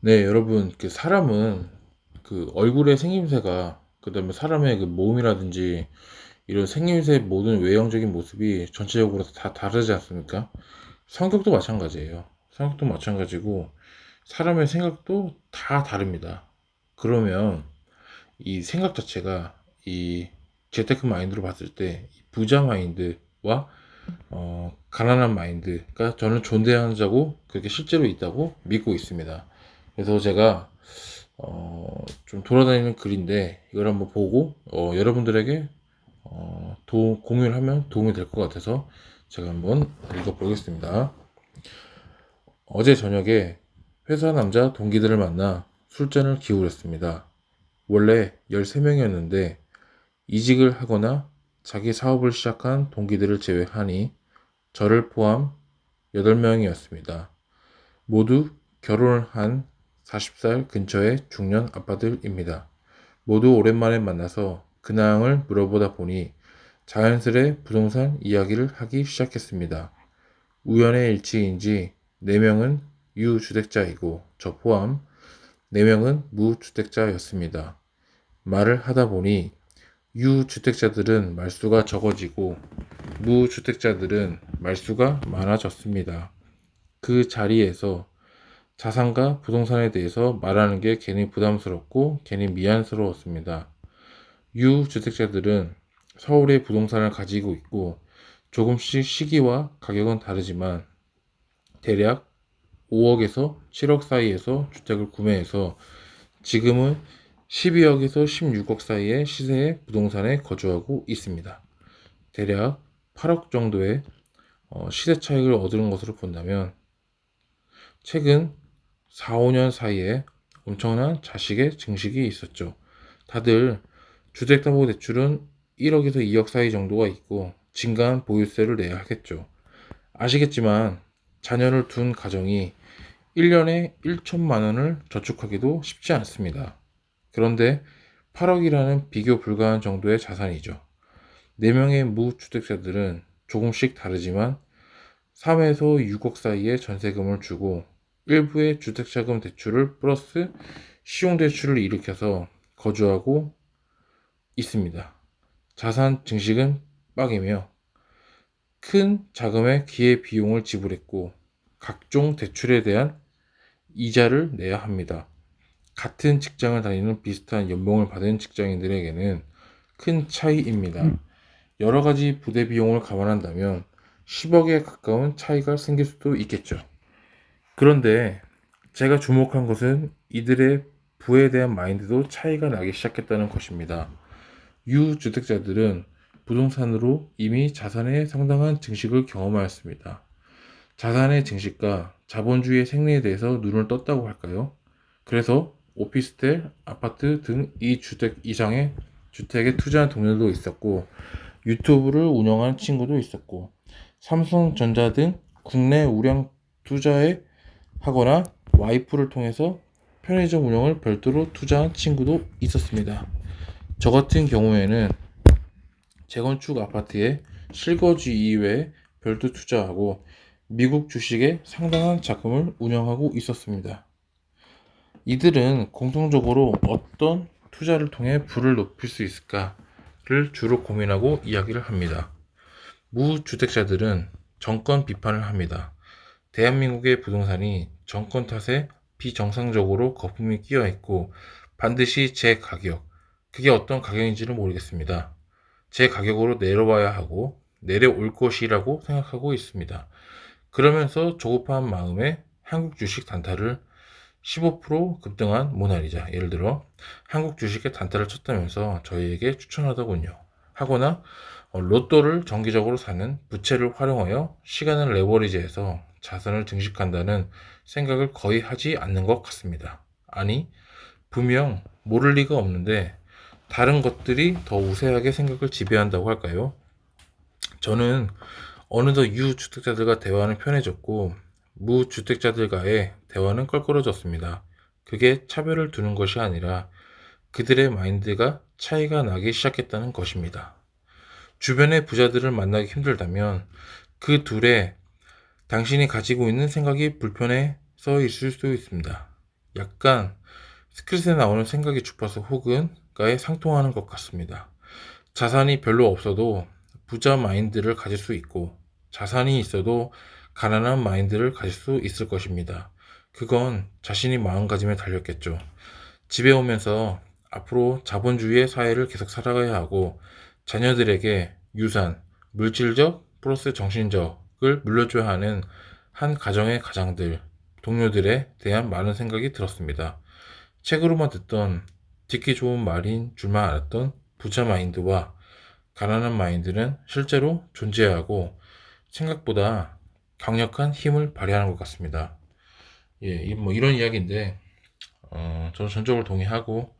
네, 여러분, 사람은 얼굴의 생김새가, 그 다음에 사람의 몸이라든지 이런 생김새 모든 외형적인 모습이 전체적으로 다 다르지 않습니까? 성격도 마찬가지예요. 성격도 마찬가지고, 사람의 생각도 다 다릅니다. 그러면 이 생각 자체가 이 재테크 마인드로 봤을 때, 이 부자 마인드와 가난한 마인드가 저는 존재하자고 그렇게 실제로 있다고 믿고 있습니다. 그래서 제가 좀 돌아다니는 글인데 이걸 한번 보고 여러분들에게 공유를 하면 도움이 될 것 같아서 제가 한번 읽어보겠습니다. 어제 저녁에 회사 남자 동기들을 만나 술잔을 기울였습니다. 원래 13명이었는데 이직을 하거나 자기 사업을 시작한 동기들을 제외하니 저를 포함 8명이었습니다. 모두 결혼을 한 40살 근처의 중년 아빠들입니다. 모두 오랜만에 만나서 근황을 물어보다 보니 자연스레 부동산 이야기를 하기 시작했습니다. 우연의 일치인지 4명은 유주택자이고 저 포함 4명은 무주택자였습니다. 말을 하다 보니 유주택자들은 말수가 적어지고 무주택자들은 말수가 많아졌습니다. 그 자리에서 자산과 부동산에 대해서 말하는 게 괜히 부담스럽고 괜히 미안스러웠습니다. 유주택자들은 서울에 부동산을 가지고 있고 조금씩 시기와 가격은 다르지만 대략 5억에서 7억 사이에서 주택을 구매해서 지금은 12억에서 16억 사이의 시세의 부동산에 거주하고 있습니다. 대략 8억 정도의 시세 차익을 얻은 것으로 본다면 최근 4, 5년 사이에 엄청난 자식의 증식이 있었죠. 다들 주택담보대출은 1억에서 2억 사이 정도가 있고 증가한 보유세를 내야 하겠죠. 아시겠지만 자녀를 둔 가정이 1년에 1천만 원을 저축하기도 쉽지 않습니다. 그런데 8억이라는 비교 불가한 정도의 자산이죠. 4명의 무주택자들은 조금씩 다르지만 3에서 6억 사이의 전세금을 주고 일부의 주택자금 대출을 플러스 시용대출을 일으켜서 거주하고 있습니다. 자산 증식은 빡이며 큰 자금의 기회비용을 지불했고 각종 대출에 대한 이자를 내야 합니다. 같은 직장을 다니는 비슷한 연봉을 받은 직장인들에게는 큰 차이입니다. 여러 가지 부대 비용을 감안한다면 10억에 가까운 차이가 생길 수도 있겠죠. 그런데 제가 주목한 것은 이들의 부에 대한 마인드도 차이가 나기 시작했다는 것입니다. 유주택자들은 부동산으로 이미 자산의 상당한 증식을 경험하였습니다. 자산의 증식과 자본주의의 생리에 대해서 눈을 떴다고 할까요? 그래서 오피스텔, 아파트 등 2주택 이상의 주택에 투자한 동료도 있었고 유튜브를 운영한 친구도 있었고 삼성전자 등 국내 우량 투자에 하거나 와이프를 통해서 편의점 운영을 별도로 투자한 친구도 있었습니다. 저 같은 경우에는 재건축 아파트에 실거주 이외에 별도 투자하고 미국 주식에 상당한 자금을 운영하고 있었습니다. 이들은 공통적으로 어떤 투자를 통해 부를 높일 수 있을까를 주로 고민하고 이야기를 합니다. 무주택자들은 정권 비판을 합니다. 대한민국의 부동산이 정권 탓에 비정상적으로 거품이 끼어 있고 반드시 제 가격, 그게 어떤 가격인지는 모르겠습니다. 제 가격으로 내려와야 하고 내려올 것이라고 생각하고 있습니다. 그러면서 조급한 마음에 한국 주식 단타를 15% 급등한 모나리자, 예를 들어 한국 주식에 단타를 쳤다면서 저희에게 추천하더군요. 하거나 로또를 정기적으로 사는 부채를 활용하여 시간을 레버리지해서 자산을 증식한다는 생각을 거의 하지 않는 것 같습니다. 아니, 분명 모를 리가 없는데 다른 것들이 더 우세하게 생각을 지배한다고 할까요? 저는 어느덧 유주택자들과 대화는 편해졌고 무주택자들과의 대화는 껄끄러졌습니다. 그게 차별을 두는 것이 아니라 그들의 마인드가 차이가 나기 시작했다는 것입니다. 주변의 부자들을 만나기 힘들다면 그 둘의 당신이 가지고 있는 생각이 불편해서 있을 수 있습니다. 약간 스크릿에 나오는 생각의 주파수 혹은 가에 상통하는 것 같습니다. 자산이 별로 없어도 부자 마인드를 가질 수 있고 자산이 있어도 가난한 마인드를 가질 수 있을 것입니다. 그건 자신이 마음가짐에 달렸겠죠. 집에 오면서 앞으로 자본주의의 사회를 계속 살아가야 하고 자녀들에게 유산, 물질적 플러스 정신적을 물려줘야 하는 한 가정의 가장들, 동료들에 대한 많은 생각이 들었습니다. 책으로만 듣던 듣기 좋은 말인 줄만 알았던 부자 마인드와 가난한 마인드는 실제로 존재하고 생각보다 강력한 힘을 발휘하는 것 같습니다. 예, 뭐 이런 이야기인데, 저는 전적으로 동의하고,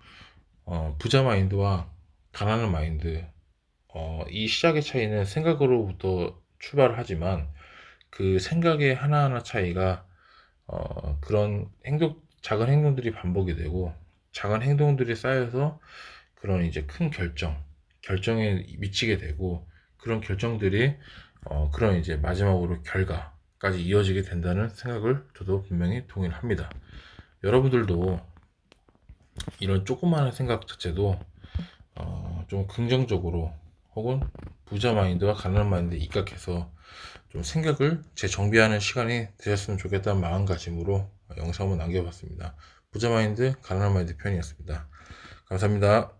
부자 마인드와 가난한 마인드, 이 시작의 차이는 생각으로부터 출발을 하지만 그 생각의 하나하나 차이가 그런 작은 행동들이 반복이 되고 작은 행동들이 쌓여서 그런 이제 큰 결정에 미치게 되고 그런 결정들이 그런 이제 마지막으로 결과까지 이어지게 된다는 생각을 저도 분명히 동의를 합니다. 여러분들도 이런 조그마한 생각 자체도 좀 긍정적으로 혹은 부자 마인드와 가난한 마인드에 입각해서 좀 생각을 재정비하는 시간이 되셨으면 좋겠다는 마음가짐으로 영상 한번 남겨봤습니다. 부자 마인드, 가난한 마인드 편이었습니다. 감사합니다.